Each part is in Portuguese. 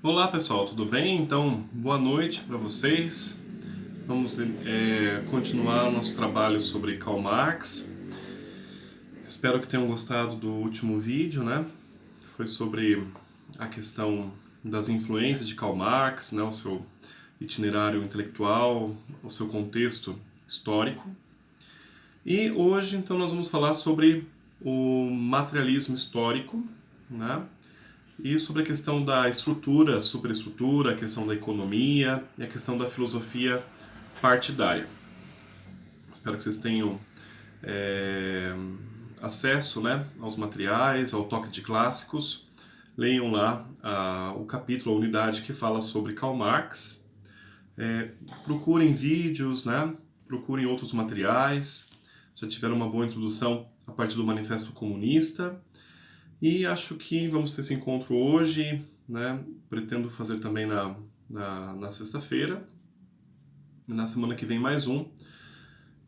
Olá pessoal, tudo bem? Então, boa noite para vocês. Vamos continuar o nosso trabalho sobre Karl Marx. Espero que tenham gostado do último vídeo, né? Foi sobre a questão das influências de Karl Marx, né? O seu itinerário intelectual, o seu contexto histórico. E hoje, então, nós vamos falar sobre o materialismo histórico, né? E sobre a questão da estrutura, superestrutura, a questão da economia e a questão da filosofia partidária. Espero que vocês tenham é, acesso, né, aos materiais, ao toque de clássicos. Leiam lá o capítulo, a unidade que fala sobre Karl Marx. Procurem vídeos, né, procurem outros materiais. Já tiveram uma boa introdução a partir do Manifesto Comunista. E acho que vamos ter esse encontro hoje, né? Pretendo fazer também na sexta-feira. E na semana que vem mais um.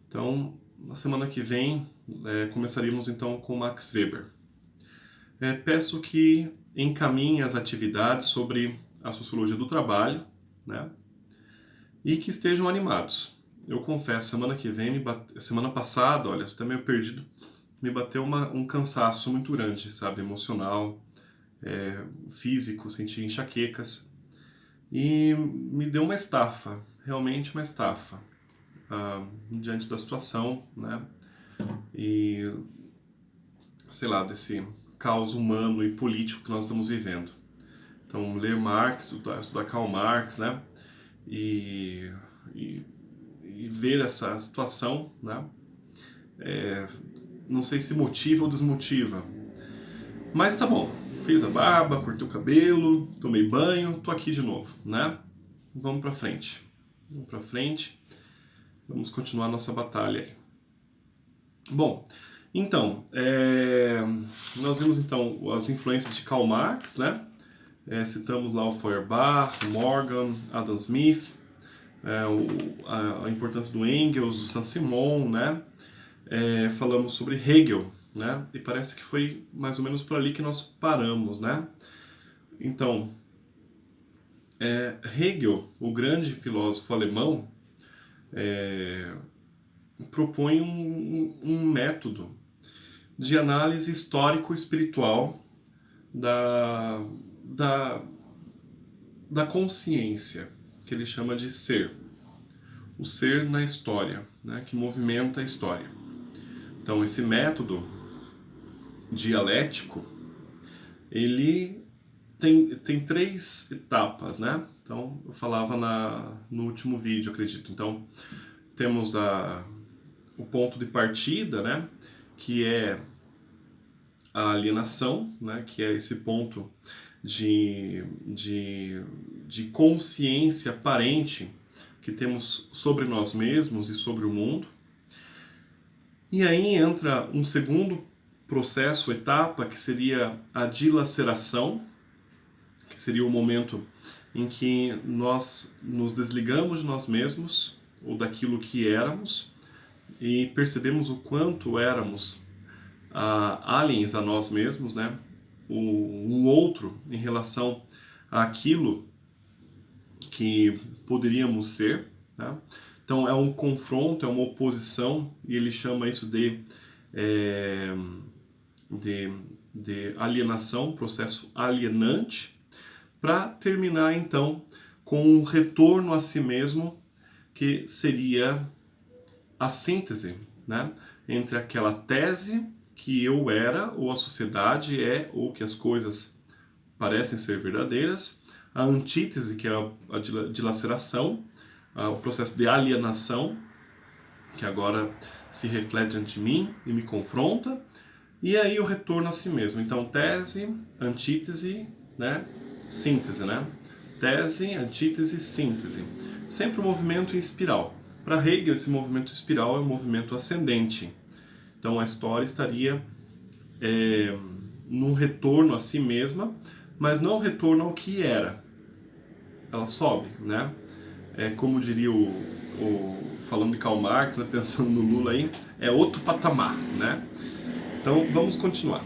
Então, na semana que vem, começaríamos então com Max Weber. Peço que encaminhe as atividades sobre a sociologia do trabalho, né? E que estejam animados. Eu confesso, semana que vem, semana passada, olha, estou até meio perdido, me bateu um cansaço muito grande, sabe, emocional, físico, senti enxaquecas e me deu uma estafa, realmente uma estafa, diante da situação, né, e sei lá, desse caos humano e político que nós estamos vivendo. Então, ler Marx, estudar Karl Marx, né, e, e, e ver essa situação, né, não sei se motiva ou desmotiva, mas tá bom. Fiz a barba, cortei o cabelo, tomei banho, tô aqui de novo, né? Vamos pra frente. Vamos pra frente. Vamos continuar nossa batalha aí. Bom, então, nós vimos então as influências de Karl Marx, né? Citamos lá o Feuerbach, o Morgan, Adam Smith, a importância do Engels, do Saint-Simon, né? Falamos sobre Hegel, né? E parece que foi mais ou menos por ali que nós paramos, né? Então, Hegel, o grande filósofo alemão, propõe um método de análise histórico-espiritual da, da, da consciência, que ele chama de ser. O ser na história, né, que movimenta a história. Então, esse método dialético, ele tem três etapas, né? Então, eu falava no último vídeo, acredito. Então, temos o ponto de partida, né? Que é a alienação, né? Que é esse ponto de consciência aparente que temos sobre nós mesmos e sobre o mundo. E aí entra um segundo processo, etapa, que seria a dilaceração, que seria o momento em que nós nos desligamos de nós mesmos ou daquilo que éramos e percebemos o quanto éramos aliens a nós mesmos, né? O outro em relação àquilo que poderíamos ser, né? Então é um confronto, é uma oposição, e ele chama isso é, de alienação, processo alienante, para terminar então com um retorno a si mesmo, que seria a síntese, né, entre aquela tese que eu era, ou a sociedade é, ou que as coisas parecem ser verdadeiras, a antítese, que é a dilaceração, o processo de alienação, que agora se reflete ante mim e me confronta, e aí o retorno a si mesmo. Então, tese, antítese, né, síntese, né? Tese, antítese, síntese. Sempre um movimento em espiral. Para Hegel, esse movimento espiral é um movimento ascendente. Então, a história estaria num retorno a si mesma, mas não retorno ao que era. Ela sobe, né? Como diria falando de Karl Marx, né, pensando no Lula aí, é outro patamar, né? Então, vamos continuar.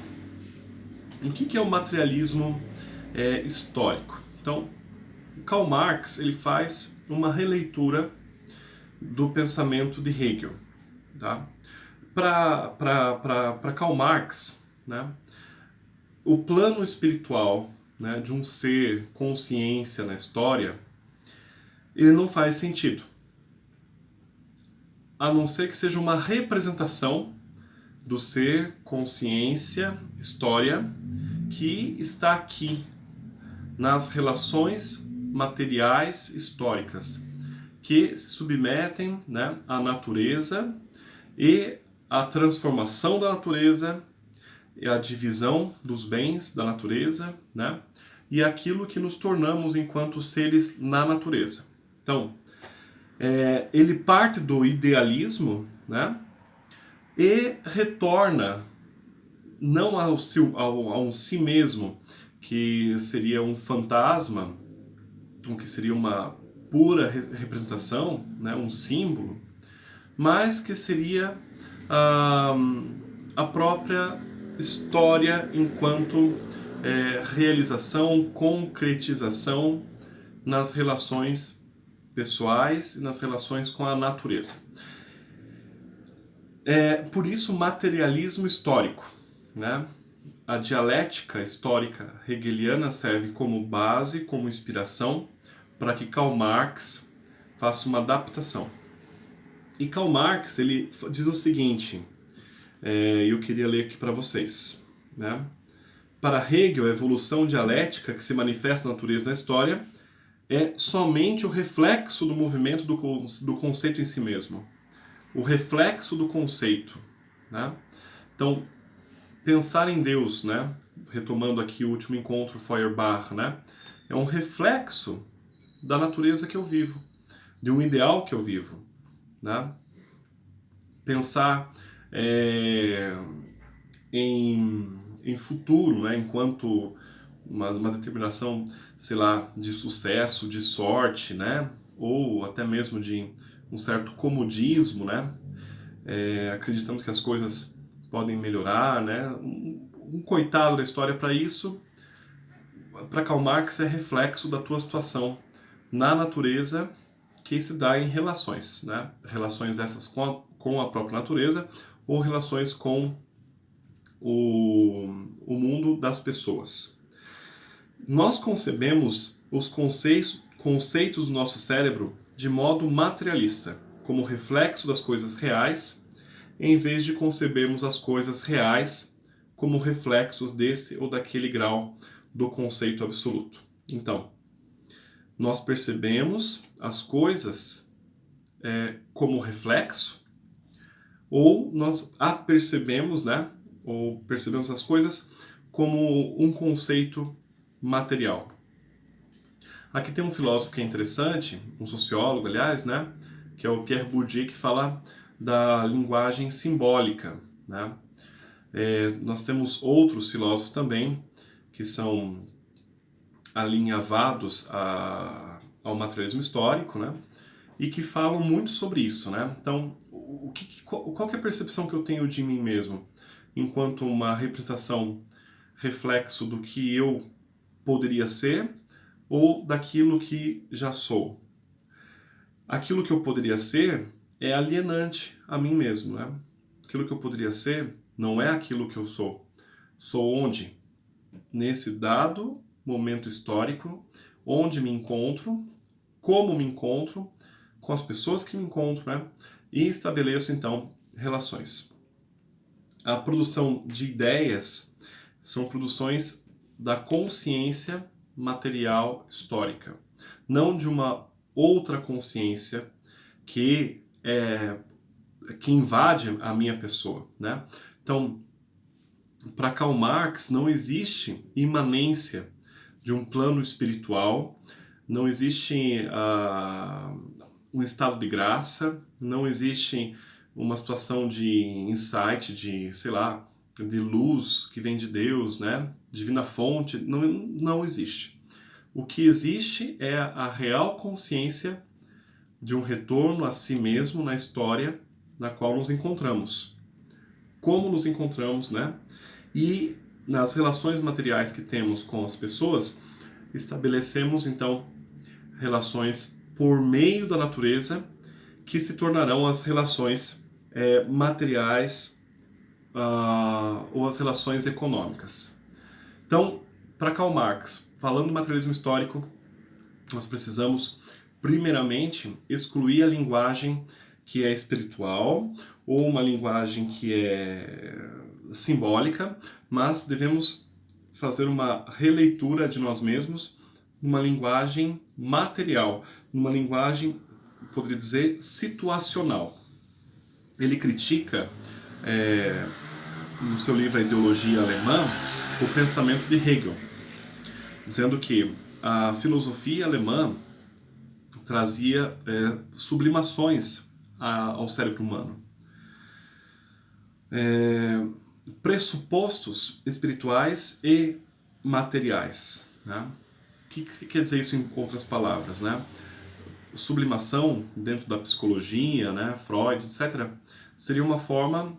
O que é o materialismo histórico? Então, Karl Marx ele faz uma releitura do pensamento de Hegel. Tá? Para Karl Marx, né, o plano espiritual, né, de um ser consciência na história, ele não faz sentido. A não ser que seja uma representação do ser consciência, história, que está aqui nas relações materiais históricas, que se submetem, né, à natureza e à transformação da natureza, e à divisão dos bens da natureza, né, e aquilo que nos tornamos enquanto seres na natureza. Então, ele parte do idealismo, né, e retorna não ao um si mesmo, que seria um fantasma, que seria uma pura representação, né, um símbolo, mas que seria a própria história enquanto realização, concretização nas relações pessoais e nas relações com a natureza. Por isso, materialismo histórico, né? A dialética histórica hegeliana serve como base, como inspiração, para que Karl Marx faça uma adaptação. E Karl Marx ele diz o seguinte, eu queria ler aqui para vocês, né? Para Hegel, a evolução dialética que se manifesta na natureza da história é somente o reflexo do movimento do conceito em si mesmo. O reflexo do conceito, né? Então, pensar em Deus, né? Retomando aqui o último encontro Feuerbach, né? É um reflexo da natureza que eu vivo, de um ideal que eu vivo, né? Pensar em futuro, né? Enquanto uma determinação, sei lá, de sucesso, de sorte, né? Ou até mesmo de um certo comodismo, né? Acreditando que as coisas podem melhorar, né? Um coitado da história para isso, para Karl Marx é reflexo da tua situação na natureza que se dá em relações, né? Relações essas com a própria natureza ou relações com o mundo das pessoas. Nós concebemos os conceitos do nosso cérebro de modo materialista, como reflexo das coisas reais, em vez de concebermos as coisas reais como reflexos desse ou daquele grau do conceito absoluto. Então, nós percebemos as coisas como reflexo, ou nós apercebemos, né, ou percebemos as coisas como um conceito material. Aqui tem um filósofo que é interessante, um sociólogo, aliás, né, que é o Pierre Bourdieu, que fala da linguagem simbólica, né? Nós temos outros filósofos também que são alinhavados ao materialismo histórico, né? E que falam muito sobre isso, né? Então, qual que é a percepção que eu tenho de mim mesmo enquanto uma representação, reflexo do que eu poderia ser ou daquilo que já sou? Aquilo que eu poderia ser é alienante a mim mesmo, né? Aquilo que eu poderia ser não é aquilo que eu sou. Sou onde? Nesse dado momento histórico, onde me encontro, como me encontro, com as pessoas que me encontro, né? E estabeleço, então, relações. A produção de ideias são produções da consciência material histórica, não de uma outra consciência que invade a minha pessoa, né? Então, para Karl Marx não existe imanência de um plano espiritual, não existe um estado de graça, não existe uma situação de insight, de, sei lá, de luz que vem de Deus, né? Divina fonte, não existe. O que existe é a real consciência de um retorno a si mesmo na história na qual nos encontramos. Como nos encontramos, né? E nas relações materiais que temos com as pessoas, estabelecemos então relações por meio da natureza que se tornarão as relações materiais ou as relações econômicas. Então, para Karl Marx, falando do materialismo histórico, nós precisamos, primeiramente, excluir a linguagem que é espiritual ou uma linguagem que é simbólica, mas devemos fazer uma releitura de nós mesmos numa linguagem material, numa linguagem, poderia dizer, situacional. Ele critica, no seu livro A Ideologia Alemã, o pensamento de Hegel, dizendo que a filosofia alemã trazia sublimações ao cérebro humano. Pressupostos espirituais e materiais. Né? O que quer dizer isso em outras palavras? Né? Sublimação, dentro da psicologia, né, Freud, etc., seria uma forma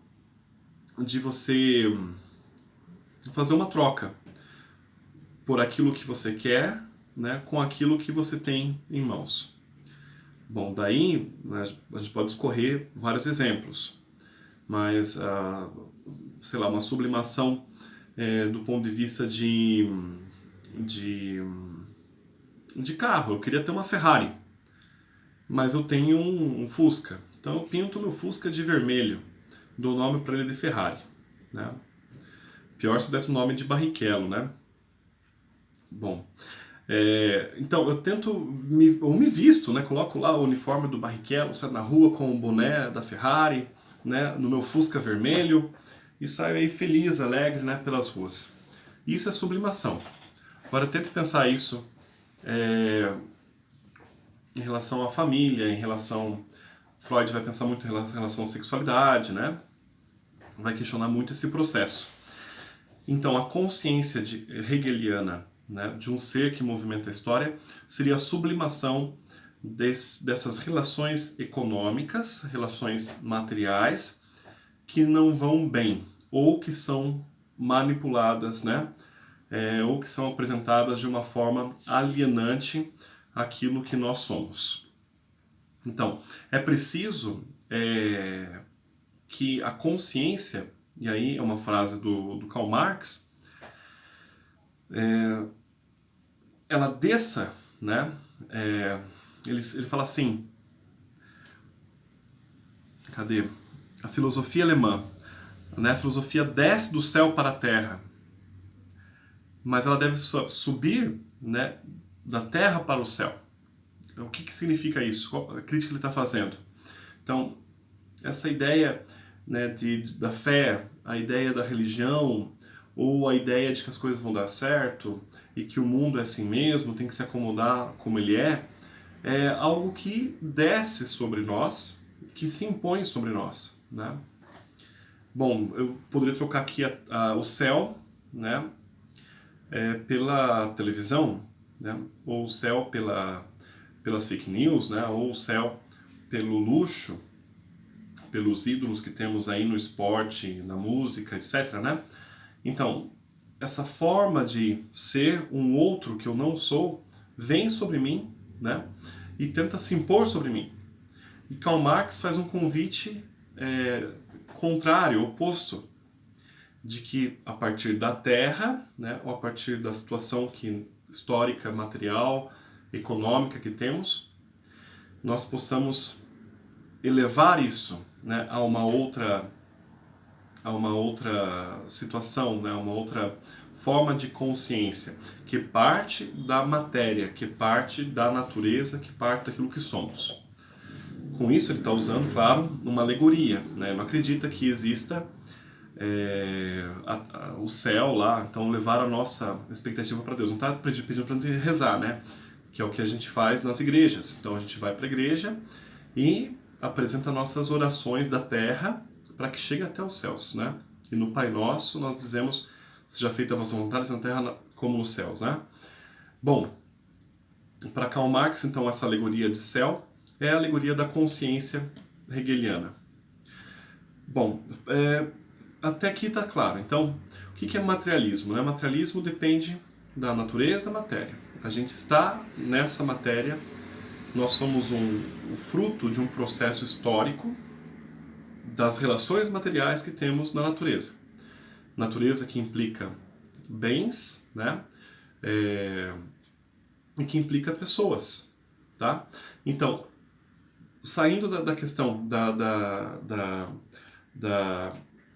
de você fazer uma troca por aquilo que você quer, né, com aquilo que você tem em mãos. Bom, daí, né, a gente pode escorrer vários exemplos, mas, sei lá, uma sublimação do ponto de vista de carro. Eu queria ter uma Ferrari, mas eu tenho um Fusca. Então eu pinto meu Fusca de vermelho, dou nome para ele de Ferrari. Né? Pior se desse o nome de Barrichello, né? Bom, então eu tento, me visto, né? Coloco lá o uniforme do Barrichello, saio na rua com o boné da Ferrari, né? No meu Fusca vermelho, e saio aí feliz, alegre, né? Pelas ruas. Isso é sublimação. Agora tente pensar isso em relação à família, em relação... Freud vai pensar muito em relação à sexualidade, né? Vai questionar muito esse processo. Então, a consciência hegeliana, né, de um ser que movimenta a história seria a sublimação dessas relações econômicas, relações materiais, que não vão bem, ou que são manipuladas, né? Ou que são apresentadas de uma forma alienante àquilo que nós somos. Então, é preciso que a consciência, e aí é uma frase do Karl Marx, ela desça, né? Ele fala assim, cadê? A filosofia alemã, né? A filosofia desce do céu para a terra, mas ela deve subir, né, da terra para o céu. O que significa isso? Qual a crítica que ele está fazendo? Então, essa ideia, né, da fé, a ideia da religião, ou a ideia de que as coisas vão dar certo e que o mundo é assim mesmo, tem que se acomodar como ele é algo que desce sobre nós, que se impõe sobre nós. Né? Bom, eu poderia trocar aqui o céu, né, pela televisão, né, ou o céu pelas fake news, né, ou o céu pelo luxo, pelos ídolos que temos aí no esporte, na música, etc. Né? Então, essa forma de ser um outro que eu não sou, vem sobre mim, né? E tenta se impor sobre mim. E Karl Marx faz um convite contrário, oposto, de que a partir da terra, né, ou a partir da situação histórica, material, econômica que temos, nós possamos elevar isso, né, a uma outra situação, né, uma outra forma de consciência, que parte da matéria, que parte da natureza, que parte daquilo que somos. Com isso ele está usando, claro, uma alegoria. Né? Não acredita que exista o céu lá, então levar a nossa expectativa para Deus. Não está pedindo para a gente rezar, né? Que é o que a gente faz nas igrejas. Então a gente vai para a igreja e apresenta nossas orações da terra para que chegue até os céus, né? E no Pai Nosso nós dizemos: seja feita a vossa vontade na terra como nos céus, né? Bom, para Karl Marx, então, essa alegoria de céu é a alegoria da consciência hegeliana. Bom, até aqui está claro. Então, o que é materialismo? Né? Materialismo depende da natureza, matéria. A gente está nessa matéria, nós somos o fruto de um processo histórico das relações materiais que temos na natureza. Natureza que implica bens, né? E que implica pessoas, tá? Então, saindo da questão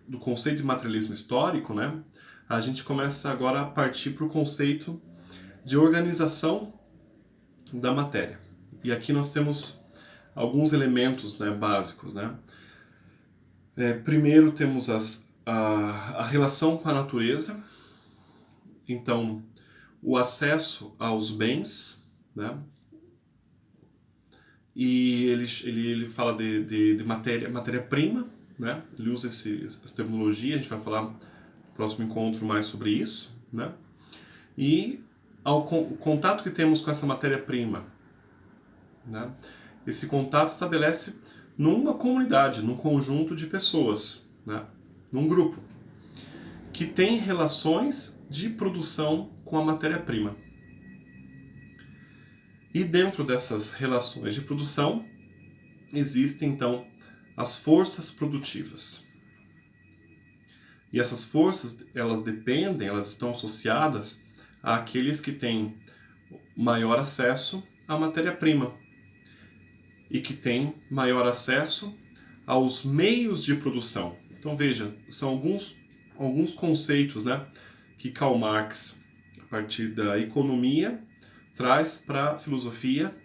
do conceito de materialismo histórico, né? A gente começa agora a partir para o conceito de organização da matéria. E aqui nós temos alguns elementos, né, básicos, né? Primeiro temos a relação com a natureza, então o acesso aos bens, né? E ele fala de matéria-prima, né? Ele usa essa terminologia, a gente vai falar no próximo encontro mais sobre isso, né? E o contato que temos com essa matéria-prima, né? Esse contato estabelece numa comunidade, num conjunto de pessoas, né? Num grupo, que tem relações de produção com a matéria-prima. E dentro dessas relações de produção, existem então as forças produtivas. E essas forças, elas estão associadas àqueles que têm maior acesso à matéria-prima e que têm maior acesso aos meios de produção. Então veja, são alguns conceitos, né, que Karl Marx, a partir da economia, traz para a filosofia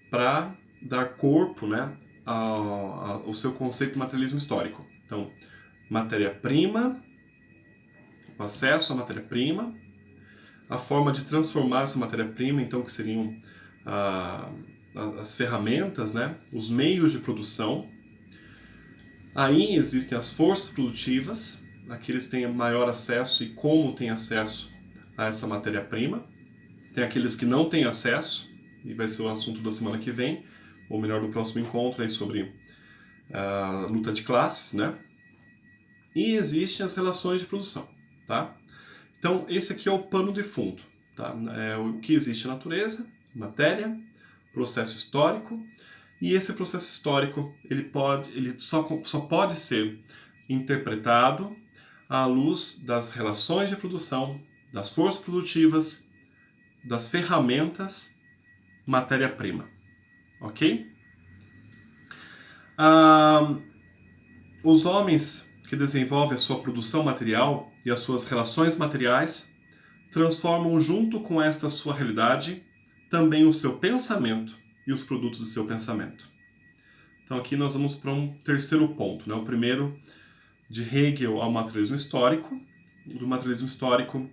para dar corpo, né, ao seu conceito de materialismo histórico. Então, matéria-prima, o acesso à matéria-prima, a forma de transformar essa matéria-prima, então, que seriam as ferramentas, né, os meios de produção. Aí existem as forças produtivas, aqueles que têm maior acesso e como têm acesso a essa matéria-prima. Tem aqueles que não têm acesso, e vai ser o assunto da semana que vem, ou melhor, do próximo encontro, aí sobre a luta de classes, né? E existem as relações de produção, tá? Então, esse aqui é o pano de fundo, tá? É o que existe na natureza, matéria, processo histórico, e esse processo histórico ele só pode ser interpretado à luz das relações de produção, das forças produtivas, das ferramentas, matéria-prima, ok? Os homens que desenvolvem a sua produção material e as suas relações materiais transformam junto com esta sua realidade também o seu pensamento e os produtos do seu pensamento. Então aqui nós vamos para um terceiro ponto, né? O primeiro de Hegel ao materialismo histórico, do materialismo histórico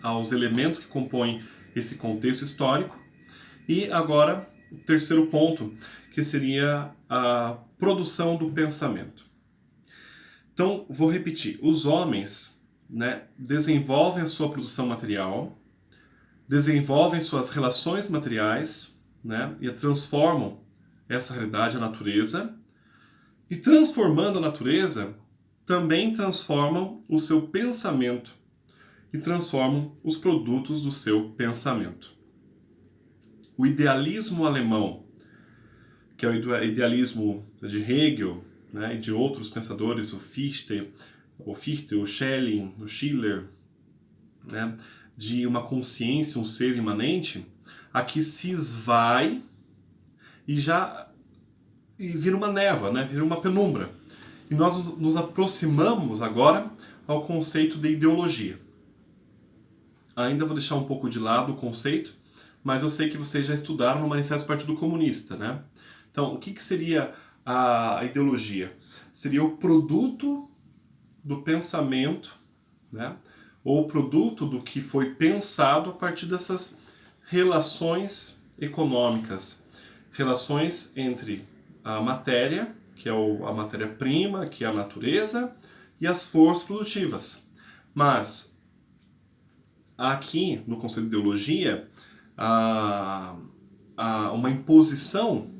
aos elementos que compõem esse contexto histórico, e agora o terceiro ponto, que seria a produção do pensamento. Então, vou repetir, os homens, né, desenvolvem a sua produção material, desenvolvem suas relações materiais, né, e transformam essa realidade, a natureza, e transformando a natureza, também transformam o seu pensamento e transformam os produtos do seu pensamento. O idealismo alemão, que é o idealismo de Hegel, né, e de outros pensadores, o Fichte, o Schelling, o Schiller, né, de uma consciência, um ser imanente, aqui se esvai e vira uma névoa, né, vira uma penumbra. E nós nos aproximamos agora ao conceito de ideologia. Ainda vou deixar um pouco de lado o conceito, mas eu sei que vocês já estudaram no Manifesto do Partido Comunista, né? Então, o que seria a ideologia? Seria o produto do pensamento, né? Ou o produto do que foi pensado a partir dessas relações econômicas. Relações entre a matéria, que é a matéria-prima, que é a natureza, e as forças produtivas. Mas aqui, no conceito de ideologia, uma imposição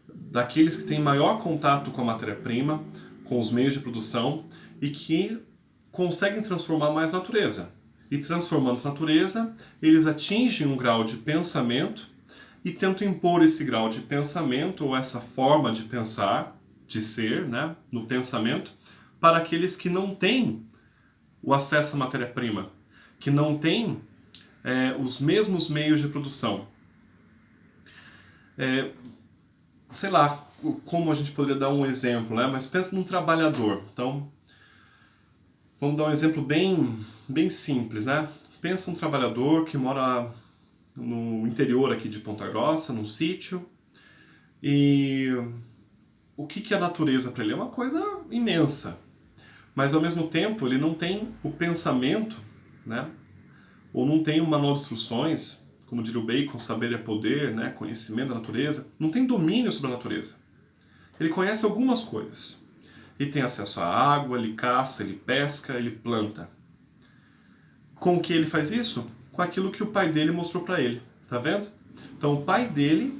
daqueles que têm maior contato com a matéria-prima, com os meios de produção e que conseguem transformar mais a natureza. E transformando essa natureza, eles atingem um grau de pensamento e tentam impor esse grau de pensamento ou essa forma de pensar, de ser, né, no pensamento, para aqueles que não têm o acesso à matéria-prima, que não têm os mesmos meios de produção. Sei lá como a gente poderia dar um exemplo, né? Mas pensa num trabalhador. Então, vamos dar um exemplo bem simples, né? Pensa um trabalhador que mora no interior aqui de Ponta Grossa, num sítio, e o que é a natureza para ele? É uma coisa imensa, mas ao mesmo tempo ele não tem o pensamento, né? Ou não tem um manual de instruções, como diria o Bacon, saber é poder, né? Conhecimento da natureza, não tem domínio sobre a natureza. Ele conhece algumas coisas. Ele tem acesso à água, ele caça, ele pesca, ele planta. Com o que ele faz isso? Com aquilo que o pai dele mostrou para ele. Tá vendo? Então o pai dele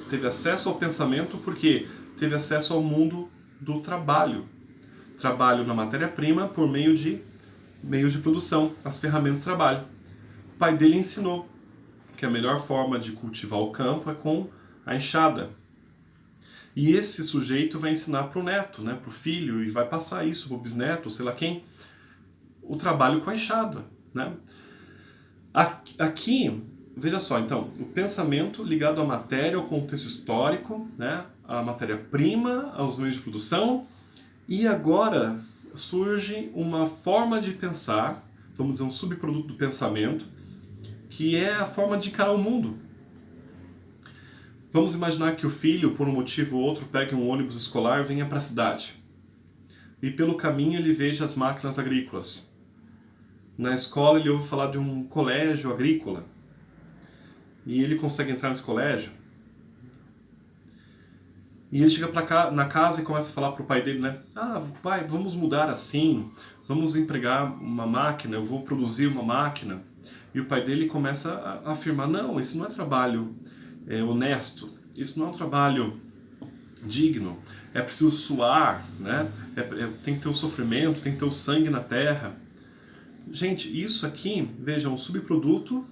teve acesso ao pensamento porque teve acesso ao mundo do trabalho. Trabalho na matéria-prima por meio de meios de produção, as ferramentas de trabalho. O pai dele ensinou que a melhor forma de cultivar o campo é com a enxada. E esse sujeito vai ensinar para o neto, né, para o filho, e vai passar isso para o bisneto, sei lá quem, o trabalho com a enxada. Né? Aqui, veja só, então, o pensamento ligado à matéria, ao contexto histórico, né, à matéria-prima, aos meios de produção, e agora surge uma forma de pensar, vamos dizer, um subproduto do pensamento, que é a forma de encarar o mundo. Vamos imaginar que o filho, por um motivo ou outro, pegue um ônibus escolar e venha para a cidade. E pelo caminho ele veja as máquinas agrícolas. Na escola ele ouve falar de um colégio agrícola. E ele consegue entrar nesse colégio. E ele chega na casa e começa a falar para o pai dele, né? Ah, pai, vamos mudar assim, vamos empregar uma máquina, eu vou produzir uma máquina. E o pai dele começa a afirmar, não, isso não é trabalho honesto, isso não é um trabalho digno, é preciso suar, né? Tem que ter o sofrimento, tem que ter o sangue na terra. Gente, isso aqui, veja, um subproduto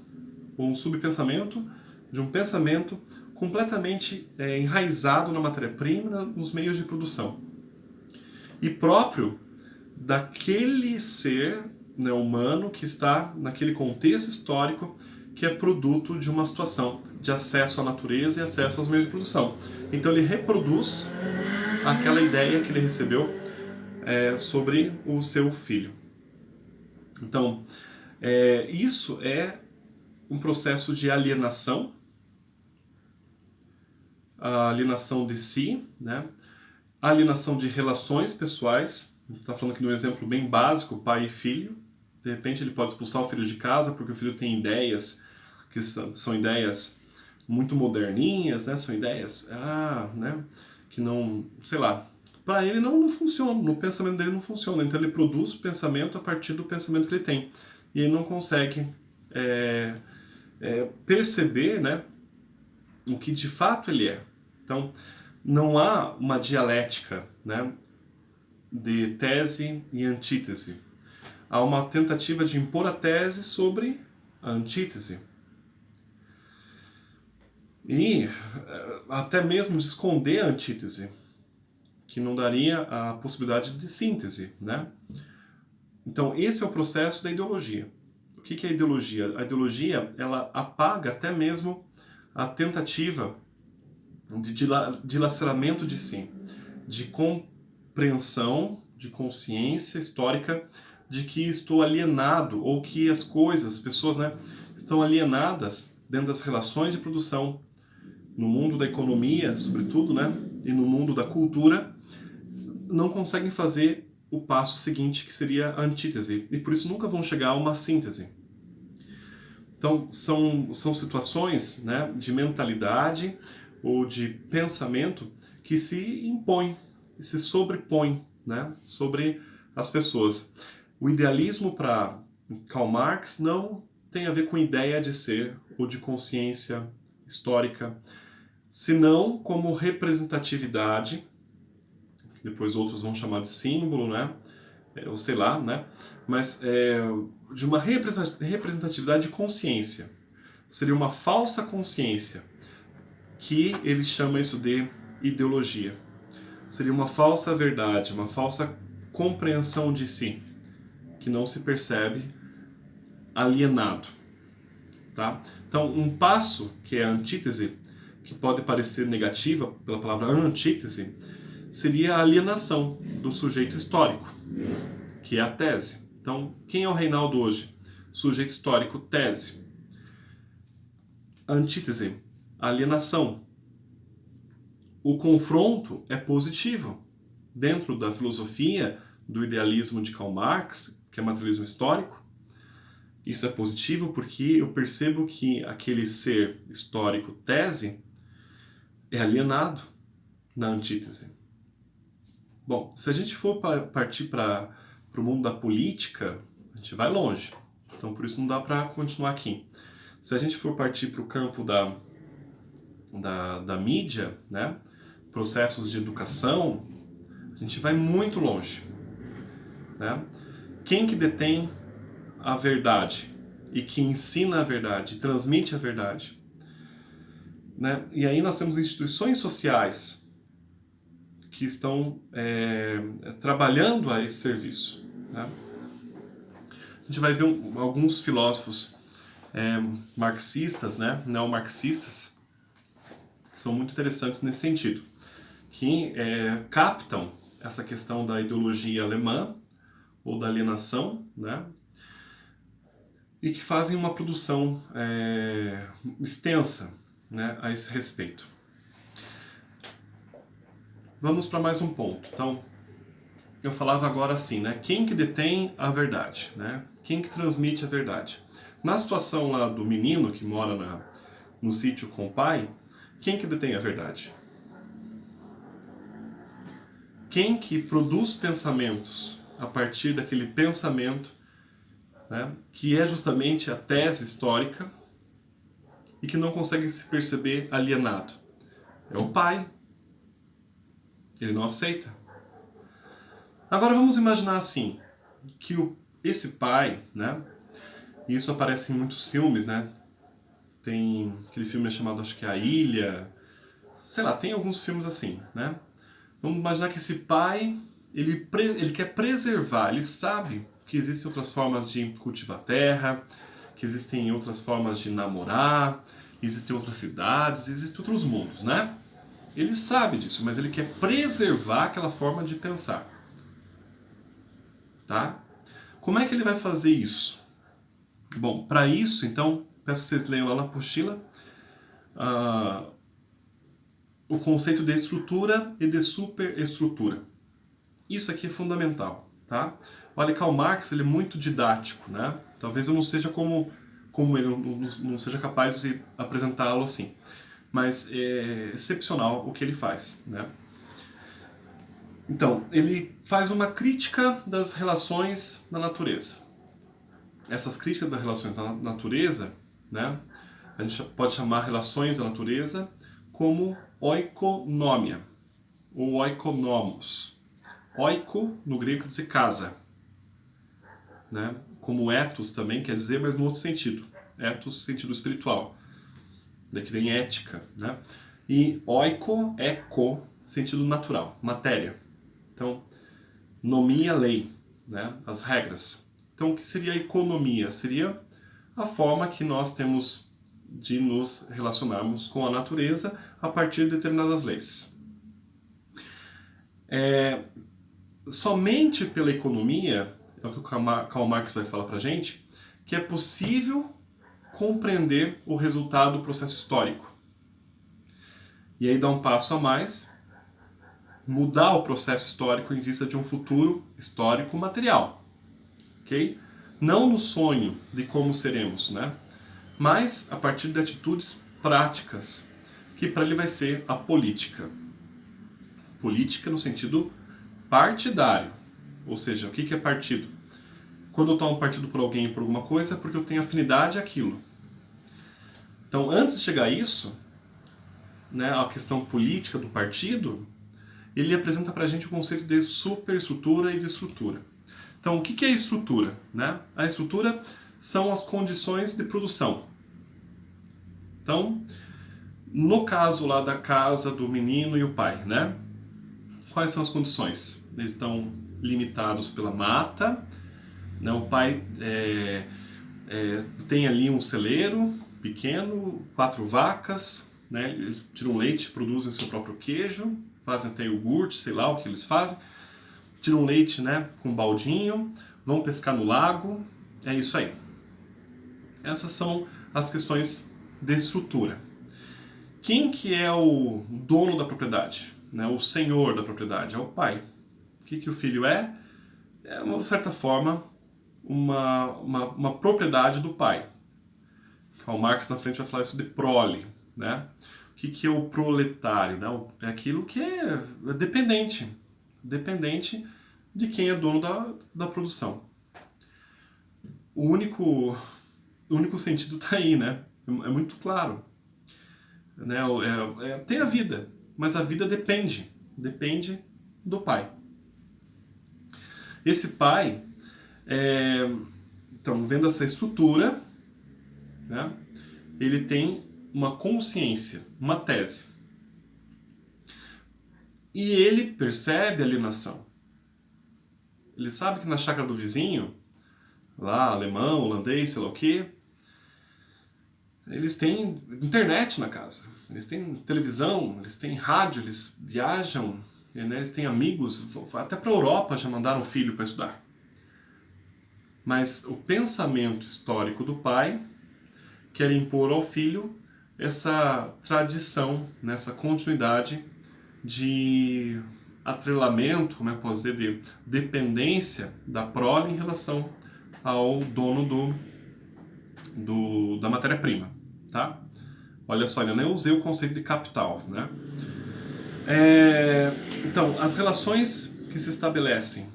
ou um subpensamento de um pensamento completamente enraizado na matéria-prima, nos meios de produção. E próprio daquele ser, né, humano que está naquele contexto histórico que é produto de uma situação de acesso à natureza e acesso aos meios de produção. Então ele reproduz aquela ideia que ele recebeu sobre o seu filho. Então, isso é um processo de alienação, a alienação de si, né? A alienação de relações pessoais. Está falando aqui de um exemplo bem básico, pai e filho. De repente ele pode expulsar o filho de casa porque o filho tem ideias que são ideias muito moderninhas, né? São ideias né? Que não, sei lá, para ele não funciona, no pensamento dele não funciona. Então ele produz o pensamento a partir do pensamento que ele tem. E ele não consegue perceber, né, o que de fato ele é. Então, não há uma dialética, né, de tese e antítese. Há uma tentativa de impor a tese sobre a antítese. E até mesmo de esconder a antítese, que não daria a possibilidade de síntese, né? Então, esse é o processo da ideologia. O que é a ideologia? A ideologia, ela apaga até mesmo a tentativa de dilaceramento de si, de compreensão, de consciência histórica de que estou alienado, ou que as coisas, as pessoas, né, estão alienadas dentro das relações de produção, no mundo da economia, sobretudo, né, e no mundo da cultura, não conseguem fazer o passo seguinte, que seria a antítese, e por isso nunca vão chegar a uma síntese. Então, são situações, né, de mentalidade ou de pensamento que se impõem, se sobrepõem, né, sobre as pessoas. O idealismo para Karl Marx não tem a ver com ideia de ser ou de consciência histórica, senão como representatividade, que depois outros vão chamar de símbolo, né, ou sei lá, né? Mas de uma representatividade de consciência. Seria uma falsa consciência, que ele chama isso de ideologia. Seria uma falsa verdade, uma falsa compreensão de si, que não se percebe, alienado. Tá? Então, um passo, que é a antítese, que pode parecer negativa pela palavra antítese, seria a alienação do sujeito histórico, que é a tese. Então, quem é o Reinaldo hoje? Sujeito histórico, tese. Antítese, alienação. O confronto é positivo. Dentro da filosofia do idealismo de Karl Marx, que é materialismo histórico, isso é positivo porque eu percebo que aquele ser histórico tese é alienado na antítese. Bom, se a gente for partir para o mundo da política, a gente vai longe. Então, por isso não dá para continuar aqui. Se a gente for partir para o campo da mídia, né, processos de educação, a gente vai muito longe. Né? Quem que detém a verdade e que ensina a verdade, transmite a verdade? Né? E aí nós temos instituições sociais que estão trabalhando a esse serviço. Né? A gente vai ver alguns filósofos marxistas, né, neomarxistas, que são muito interessantes nesse sentido, que captam essa questão da ideologia alemã ou da alienação, né, e que fazem uma produção extensa, né, a esse respeito. Vamos para mais um ponto. Então, eu falava agora assim, né, quem que detém a verdade, né? Quem que transmite a verdade? Na situação lá do menino que mora no sítio com o pai, quem que detém a verdade? Quem que produz pensamentos a partir daquele pensamento, né, que é justamente a tese histórica e que não consegue se perceber alienado? É o pai. Ele não aceita. Agora vamos imaginar assim, que esse pai, né, e isso aparece em muitos filmes, né, tem aquele filme chamado, acho que é A Ilha, sei lá, tem alguns filmes assim, né. Vamos imaginar que esse pai, ele quer preservar, ele sabe que existem outras formas de cultivar terra, que existem outras formas de namorar, existem outras cidades, existem outros mundos, né? Ele sabe disso, mas ele quer preservar aquela forma de pensar. Tá? Como é que ele vai fazer isso? Bom, para isso, então, peço que vocês leiam lá na apostila o conceito de estrutura e de superestrutura. Isso aqui é fundamental, tá? Olha, Karl Marx, ele é muito didático, né? Talvez eu não seja como ele, não seja capaz de apresentá-lo assim. Mas é excepcional o que ele faz, né? Então, ele faz uma crítica das relações na natureza. Essas críticas das relações na natureza, né, a gente pode chamar relações da natureza como oikonomia, ou oikonomos. Oiko, no grego, quer dizer casa. Né? Como ethos também quer dizer, mas no outro sentido. Ethos, sentido espiritual. Daqui vem ética. Né? E oiko é sentido natural, matéria. Então, nomia, lei, né? As regras. Então, o que seria a economia? Seria a forma que nós temos de nos relacionarmos com a natureza a partir de determinadas leis. Somente pela economia, é o que o Karl Marx vai falar pra gente, que é possível compreender o resultado do processo histórico. E aí dá um passo a mais, mudar o processo histórico em vista de um futuro histórico material. Ok? Não no sonho de como seremos, né? Mas a partir de atitudes práticas, que para ele vai ser a política. Política no sentido partidário. Ou seja, o que é partido? Quando eu tomo partido por alguém por alguma coisa, é porque eu tenho afinidade àquilo. Então, antes de chegar a isso, né, a questão política do partido, ele apresenta pra gente o conceito de superestrutura e de estrutura. Então, o que é a estrutura? Né? A estrutura são as condições de produção. Então, no caso lá da casa do menino e o pai, né? Quais são as condições? Eles estão limitados pela mata, né? O pai tem ali um celeiro pequeno, 4 vacas, né? Eles tiram leite, produzem seu próprio queijo, fazem até iogurte, sei lá o que eles fazem. Tiram leite, né, com um baldinho, vão pescar no lago, é isso aí. Essas são as questões de estrutura. Quem que é o dono da propriedade? Né, o senhor da propriedade? É o pai. O que o filho é? É, de certa forma, uma propriedade do pai. Karl Marx na frente vai falar isso de prole. Né? O que é o proletário? Né? É aquilo que é dependente. Dependente de quem é dono da produção. O único sentido está aí, né? É muito claro. Né? Tem a vida, mas a vida depende do pai. Esse pai, então, vendo essa estrutura, né? Ele tem uma consciência, uma tese. E ele percebe a alienação. Ele sabe que na chácara do vizinho, lá, alemão, holandês, sei lá o quê, eles têm internet na casa, eles têm televisão, eles têm rádio, eles viajam, né? Eles têm amigos, até para a Europa já mandaram filho para estudar. Mas o pensamento histórico do pai quer impor ao filho essa tradição, essa continuidade de atrelamento, como eu posso dizer, de dependência da prole em relação ao dono da matéria-prima, tá? Olha só, ainda nem usei o conceito de capital, né? Então, as relações que se estabelecem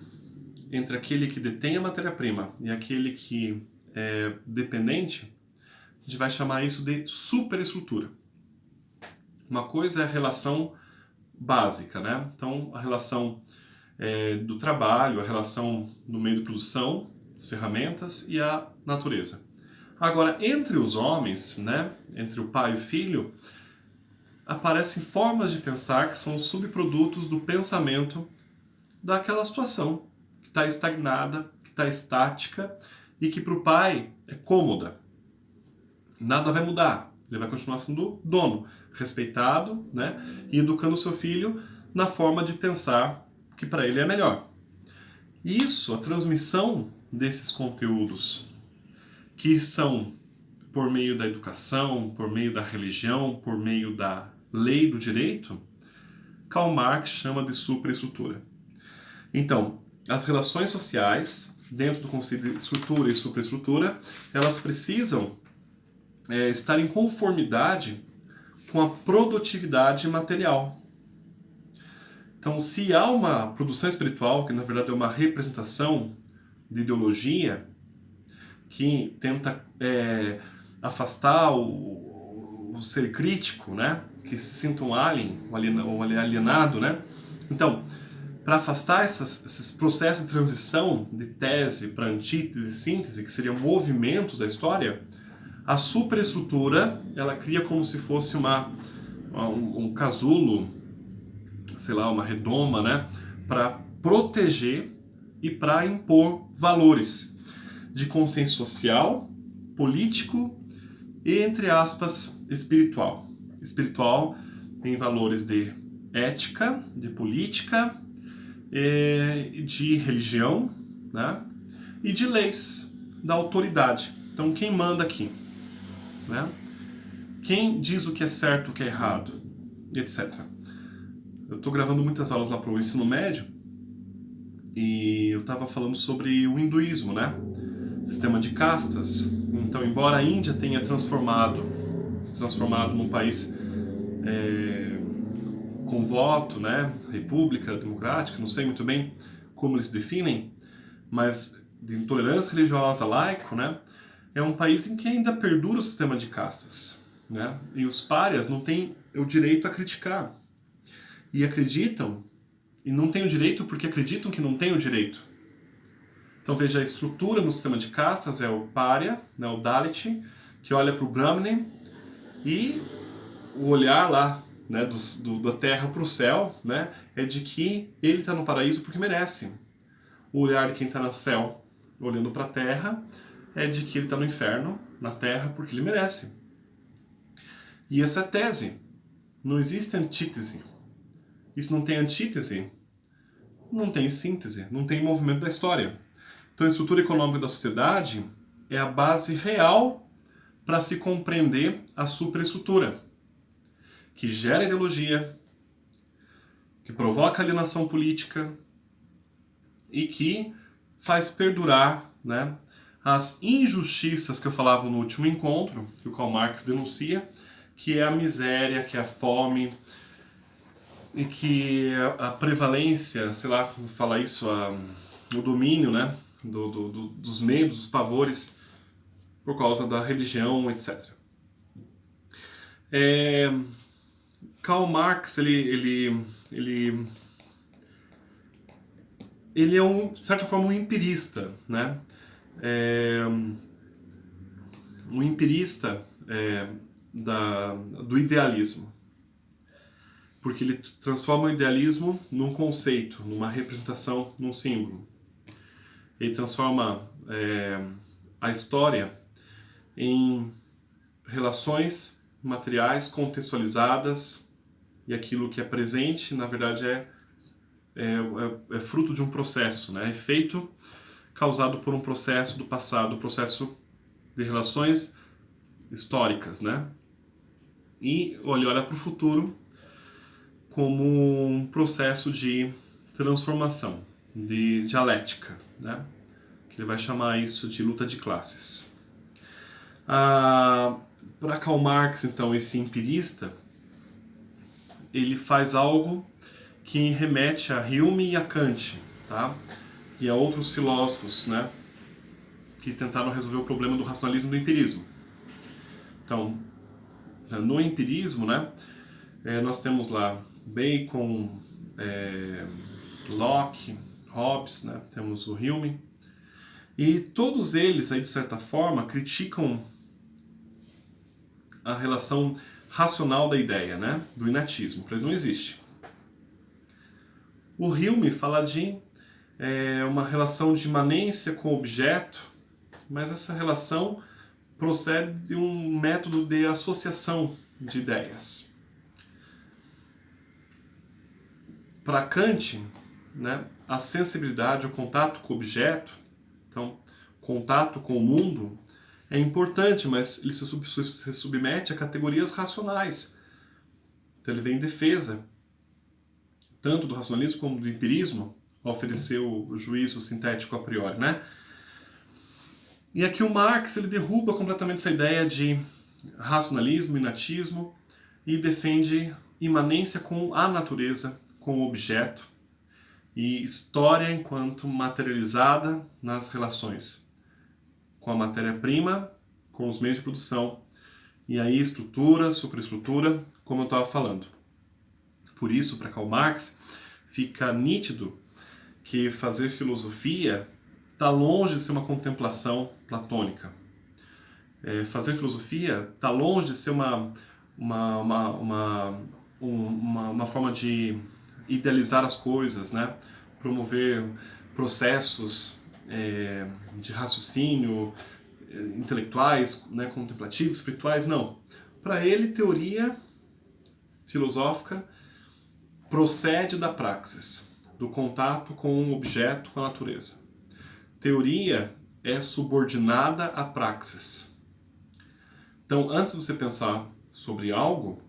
entre aquele que detém a matéria-prima e aquele que é dependente, a gente vai chamar isso de superestrutura. Uma coisa é a relação básica, né? Então, a relação do trabalho, a relação no meio de produção, as ferramentas e a natureza. Agora, entre os homens, né, entre o pai e o filho, aparecem formas de pensar que são subprodutos do pensamento daquela situação que está estagnada, que está estática e que para o pai é cômoda. Nada vai mudar, ele vai continuar sendo dono, respeitado, né, e educando o seu filho na forma de pensar que para ele é melhor. Isso, a transmissão desses conteúdos que são por meio da educação, por meio da religião, por meio da lei do direito, Karl Marx chama de superestrutura. Então, as relações sociais, dentro do conceito de estrutura e superestrutura, elas precisam estar em conformidade com a produtividade material. Então, se há uma produção espiritual, que na verdade é uma representação de ideologia, que tenta afastar o ser crítico, né? Que se sinta um alien, ou alienado, né? Então, para afastar esses processos de transição de tese para antítese e síntese, que seriam movimentos da história, a superestrutura, ela cria como se fosse um casulo, sei lá, uma redoma, né? Para proteger e para impor valores de consciência social, político e, entre aspas, espiritual. Espiritual tem valores de ética, de política, de religião, né? E de leis, da autoridade. Então, quem manda aqui? Né? Quem diz o que é certo, o que é errado, etc. Eu estou gravando muitas aulas lá para o ensino médio e eu estava falando sobre o hinduísmo, né? Sistema de castas. Então, embora a Índia tenha se transformado num país com voto, né? República democrática, não sei muito bem como eles definem, mas de intolerância religiosa, laico, né? É um país em que ainda perdura o sistema de castas, né? E os párias não têm o direito a criticar. E acreditam, e não têm o direito porque acreditam que não têm o direito. Então veja, a estrutura no sistema de castas é o Parya, né, o Dalit, que olha para o Brahmin, e o olhar lá, né, da terra para o céu, né, é de que ele está no paraíso porque merece. O olhar de quem está no céu, olhando para a terra, é de que ele está no inferno, na terra, porque ele merece. E essa é a tese. Não existe antítese. E se não tem antítese, não tem síntese, não tem movimento da história. Então a estrutura econômica da sociedade é a base real para se compreender a superestrutura, que gera ideologia, que provoca alienação política e que faz perdurar, né, as injustiças que eu falava no último encontro, que o Karl Marx denuncia, que é a miséria, que é a fome, e que a prevalência, sei lá como falar isso, o domínio, né, dos medos, dos pavores, por causa da religião, etc. Karl Marx, ele é, de certa forma, um empirista, né? Um empirista do idealismo. Porque ele transforma o idealismo num conceito, numa representação, num símbolo. Ele transforma a história em relações materiais contextualizadas, e aquilo que é presente, na verdade, é fruto de um processo, né? É efeito causado por um processo do passado, um processo de relações históricas, né? E ele olha para o futuro como um processo de transformação, de dialética, né? Que ele vai chamar isso de luta de classes. Para Karl Marx, então, esse empirista, ele faz algo que remete a Hume e a Kant, tá? E a outros filósofos, né, que tentaram resolver o problema do racionalismo e do empirismo. Então, no empirismo, né, nós temos lá Bacon, Locke, Hobbes, né, temos o Hume, e todos eles, aí, de certa forma, criticam a relação racional da ideia, né, do inatismo, para eles não existe. O Hume fala de uma relação de imanência com o objeto, mas essa relação procede de um método de associação de ideias. Para Kant, né, a sensibilidade, o contato com o objeto, então, contato com o mundo, é importante, mas ele se submete a categorias racionais. Então ele vem em defesa, tanto do racionalismo como do empirismo, ao oferecer o juízo sintético a priori, né? E aqui o Marx, ele derruba completamente essa ideia de racionalismo, inatismo, e defende imanência com a natureza, com o objeto, e história enquanto materializada nas relações com a matéria-prima, com os meios de produção, e aí estrutura, superestrutura, como eu estava falando. Por isso, para Karl Marx, fica nítido que fazer filosofia está longe de ser uma contemplação platônica. Fazer filosofia está longe de ser uma forma de idealizar as coisas, né? Promover processos de raciocínio intelectuais, né? Contemplativos, espirituais, não. Para ele, teoria filosófica procede da praxis, do contato com um objeto, com a natureza. Teoria é subordinada à praxis. Então, antes de você pensar sobre algo,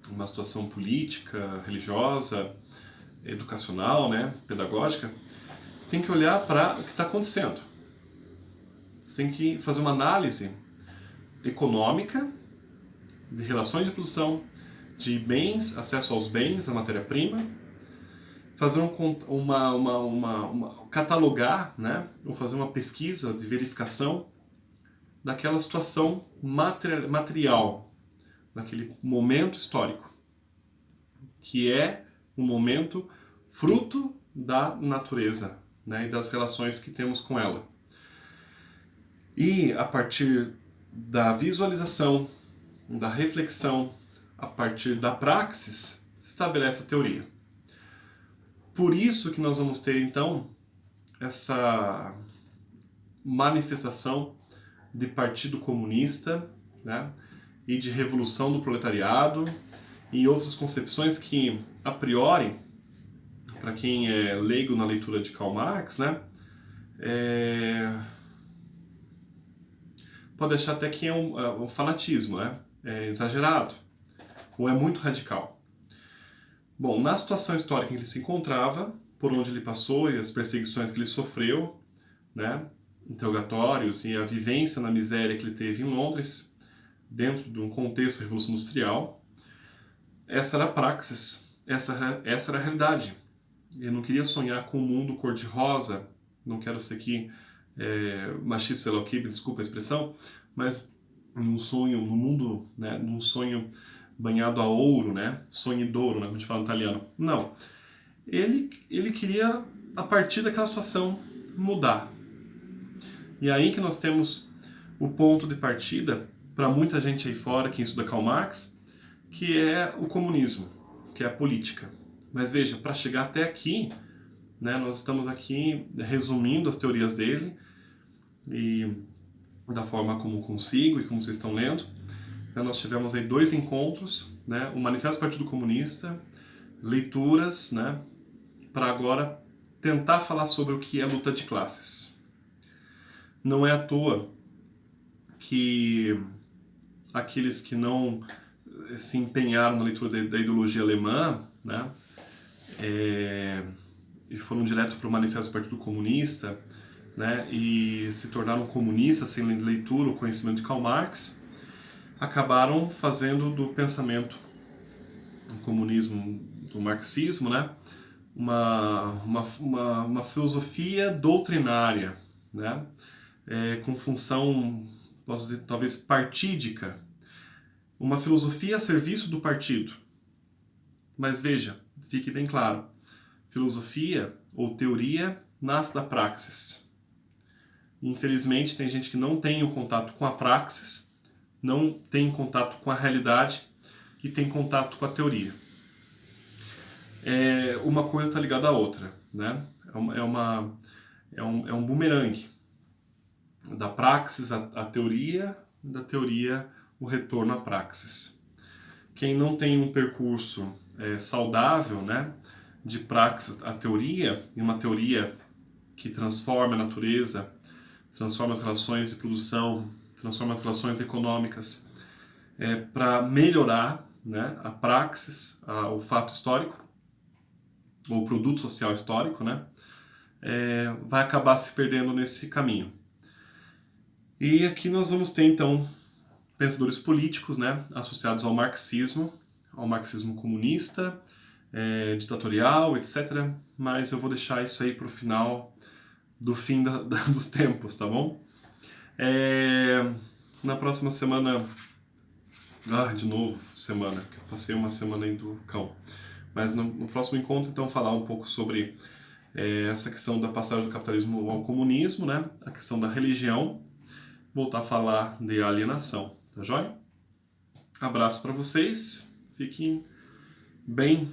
uma situação política, religiosa, educacional, né, pedagógica, você tem que olhar para o que está acontecendo. Você tem que fazer uma análise econômica, de relações de produção, de bens, acesso aos bens, a matéria-prima, fazer catalogar, né, ou fazer uma pesquisa de verificação daquela situação material, daquele momento histórico, que é um momento fruto da natureza, né, e das relações que temos com ela. E a partir da visualização, da reflexão, a partir da praxis, se estabelece a teoria. Por isso que nós vamos ter, então, essa manifestação de Partido Comunista, né, e de Revolução do Proletariado e outras concepções que, a priori, para quem é leigo na leitura de Karl Marx, né, pode achar até que é um fanatismo, né, é exagerado, ou é muito radical. Bom, na situação histórica em que ele se encontrava, por onde ele passou e as perseguições que ele sofreu, né, interrogatórios e a vivência na miséria que ele teve em Londres, dentro de um contexto da Revolução Industrial, essa era a praxis, essa era a realidade. Eu não queria sonhar com um mundo cor-de-rosa, não quero ser aqui machista, sei lá o que, desculpa a expressão, mas num sonho, no mundo, né, num sonho banhado a ouro, né, sonho d'oro, né, como a gente fala em italiano. Não. Ele queria, a partir daquela situação, mudar. E aí que nós temos o ponto de partida para muita gente aí fora que estuda Karl Marx, que é o comunismo, que é a política. Mas veja, para chegar até aqui, né, nós estamos aqui resumindo as teorias dele e da forma como consigo e como vocês estão lendo. Nós tivemos aí 2 encontros, né, o Manifesto do Partido Comunista, leituras, né, para agora tentar falar sobre o que é luta de classes. Não é à toa que aqueles que não se empenharam na leitura da ideologia alemã, né, e foram direto para o Manifesto do Partido Comunista, né, e se tornaram comunistas sem leitura ou conhecimento de Karl Marx, acabaram fazendo do pensamento do comunismo, do marxismo, né, uma filosofia doutrinária, né, com função, posso dizer, talvez partídica, uma filosofia a serviço do partido. Mas veja, fique bem claro, filosofia ou teoria nasce da praxis. Infelizmente tem gente que não tem o contato com a praxis, não tem contato com a realidade e tem contato com a teoria. Uma coisa está ligada à outra, né? É um bumerangue. Da praxis a teoria, da teoria o retorno à praxis. Quem não tem um percurso saudável, né, de praxis a teoria, e uma teoria que transforma a natureza, transforma as relações de produção, transforma as relações econômicas, para melhorar, né, a praxis, o fato histórico, ou o produto social histórico, né, vai acabar se perdendo nesse caminho. E aqui nós vamos ter, então, pensadores políticos, né, associados ao marxismo comunista, ditatorial, etc. Mas eu vou deixar isso aí para o final do fim dos tempos, tá bom? Na próxima semana... de novo, semana, que eu passei uma semana aí do cão. Mas no próximo encontro, então, falar um pouco sobre essa questão da passagem do capitalismo ao comunismo, né, a questão da religião, voltar a falar de alienação, tá joia? Abraço para vocês, fiquem bem,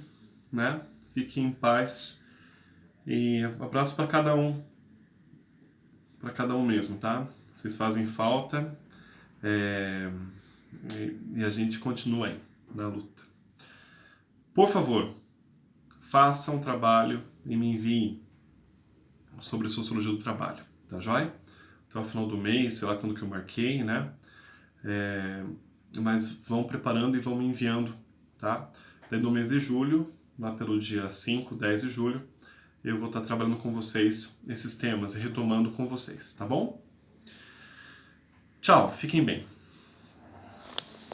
né? Fiquem em paz e abraço para cada um mesmo, tá? Vocês fazem falta e a gente continua aí na luta. Por favor, façam um trabalho e me enviem sobre sociologia do trabalho, tá joia? Até o final do mês, sei lá quando que eu marquei, né? Mas vão preparando e vão me enviando, tá? Daí no mês de julho, lá pelo dia 5, 10 de julho, eu vou estar trabalhando com vocês esses temas e retomando com vocês, tá bom? Tchau, fiquem bem.